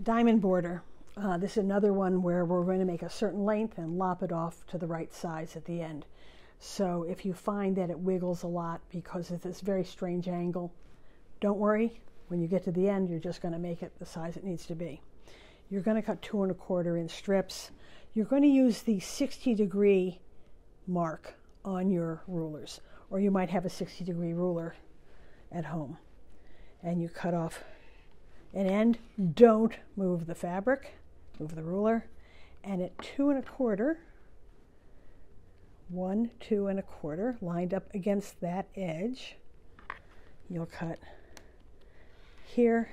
diamond border. This is another one where we're going to make a certain length and lop it off to the right size at the end. So if you find that it wiggles a lot because of this very strange angle, don't worry. When you get to the end, you're just going to make it the size it needs to be. You're going to cut 2 1/4 inch strips. You're going to use the 60-degree mark on your rulers, or you might have a 60-degree ruler at home. And you cut off an end. Don't move the fabric, move the ruler. And at 2 1/4, 1, 2 1/4, lined up against that edge, you'll cut here,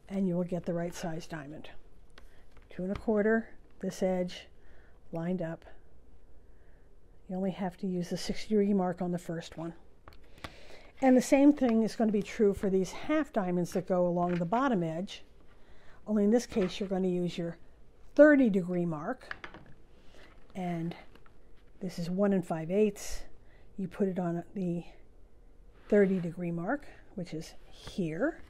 and you will get the right size diamond. 2 1/4, this edge, lined up. You only have to use the 60-degree mark on the first one. And the same thing is going to be true for these half diamonds that go along the bottom edge, only in this case you're going to use your 30-degree mark, and this is 1 5/8. You put it on the 30-degree mark, which is here.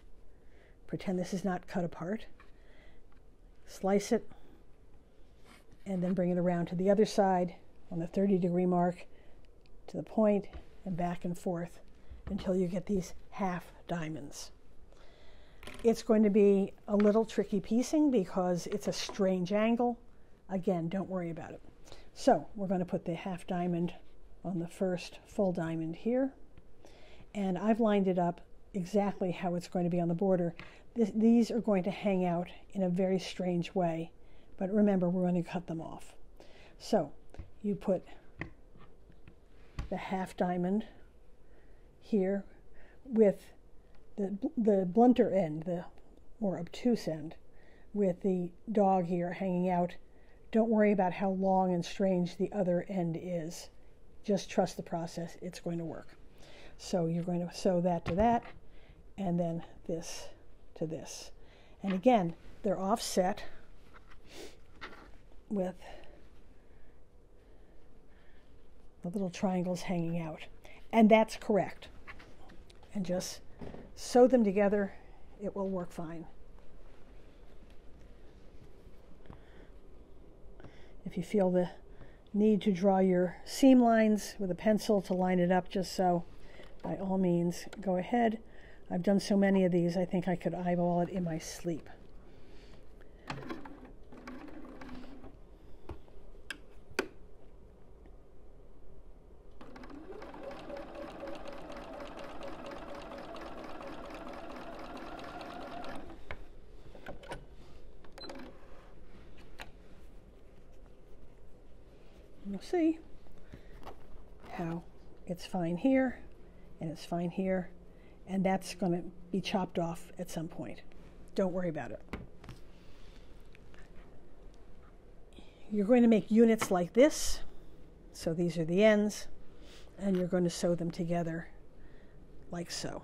Pretend this is not cut apart. Slice it, and then bring it around to the other side on the 30-degree mark to the point, and back and forth until you get these half diamonds. It's going to be a little tricky piecing because it's a strange angle. Again, don't worry about it. So we're going to put the half diamond on the first full diamond here, and I've lined it up exactly how it's going to be on the border. These are going to hang out in a very strange way, but remember, we're going to cut them off. So you put the half diamond here with the blunter end, the more obtuse end, with the dog here hanging out. Don't worry about how long and strange the other end is. Just trust the process. It's going to work. So you're going to sew that to that, and then this to this. And again, they're offset with the little triangles hanging out. And that's correct. And just sew them together. It will work fine. If you feel the need to draw your seam lines with a pencil to line it up just so, by all means, go ahead. I've done so many of these, I think I could eyeball it in my sleep. You'll see how it's fine here and it's fine here, and that's going to be chopped off at some point. Don't worry about it. You're going to make units like this. So these are the ends, and you're going to sew them together like so.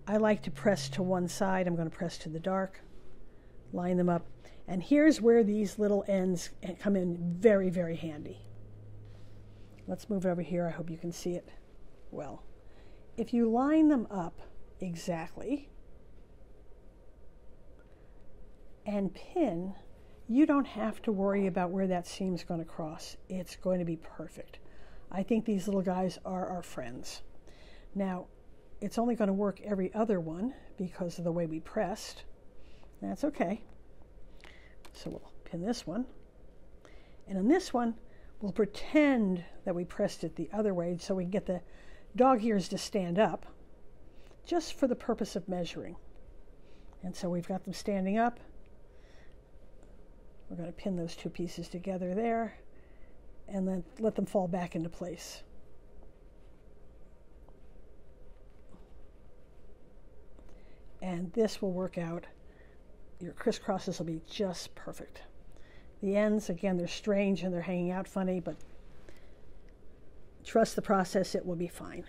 I like to press to one side. I'm going to press to the dark, line them up, and here's where these little ends come in very, very handy. Let's move it over here. I hope you can see it well. If you line them up exactly and pin, you don't have to worry about where that seam's going to cross. It's going to be perfect. I think these little guys are our friends. Now, it's only going to work every other one because of the way we pressed. That's okay. So we'll pin this one. And on this one, we'll pretend that we pressed it the other way so we can get the dog ears to stand up, just for the purpose of measuring. And so we've got them standing up. We're going to pin those two pieces together there, and then let them fall back into place. And this will work out. Your crisscrosses will be just perfect. The ends, again, they're strange and they're hanging out funny, but trust the process, it will be fine.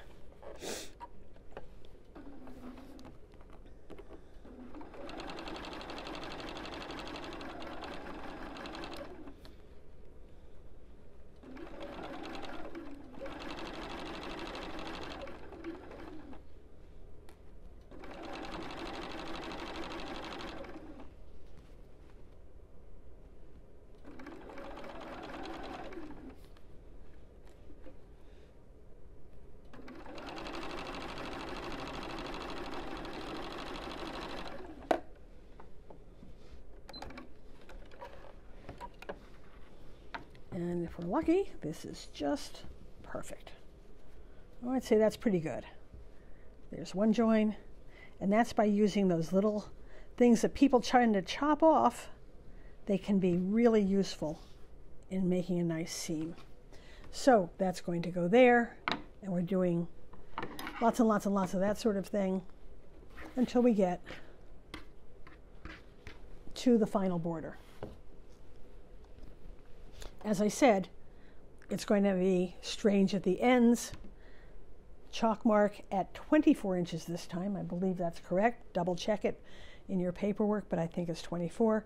If we're lucky, this is just perfect. Oh, I'd say that's pretty good. There's one join, and that's by using those little things that people trying to chop off. They can be really useful in making a nice seam. So that's going to go there, and we're doing lots and lots and lots of that sort of thing until we get to the final border. As I said, it's going to be strange at the ends. Chalk mark at 24 inches this time. I believe that's correct. Double check it in your paperwork, but I think it's 24.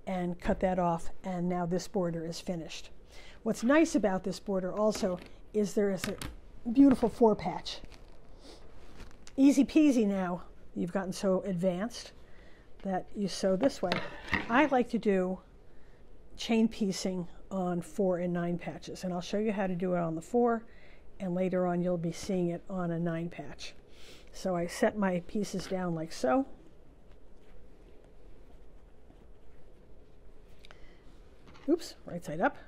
And cut that off, and now this border is finished. What's nice about this border also is there is a beautiful 4-patch. Easy peasy now. You've gotten so advanced that you sew this way. I like to do chain piecing on 4 and 9 patches, and I'll show you how to do it on the 4, and later on you'll be seeing it on a 9 patch. So I set my pieces down like so. Oops, right side up.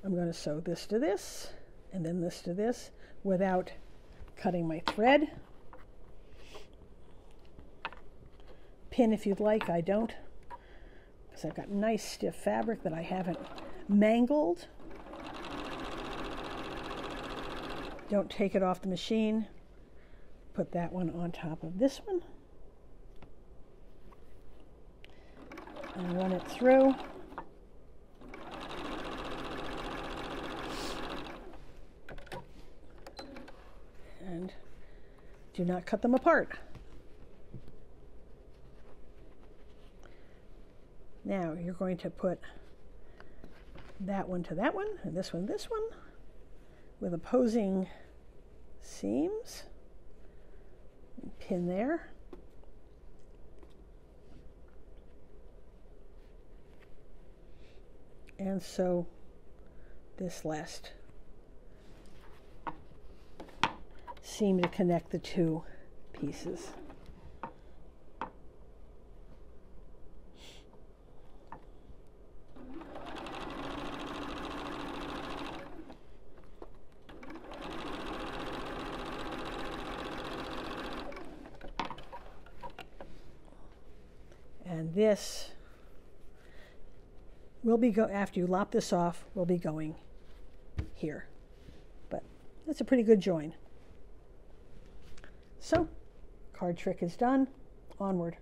I'm going to sew this to this, and then this to this without cutting my thread. Pin if you'd like, I don't, because I've got nice stiff fabric that I haven't mangled. Don't take it off the machine. Put that one on top of this one. And run it through. And do not cut them apart. Now you're going to put that one to that one, and this one, with opposing seams. Pin there. And sew this last seam to connect the two pieces. And this will be after you lop this off, will be going here. But that's a pretty good join. So, card trick is done. Onward.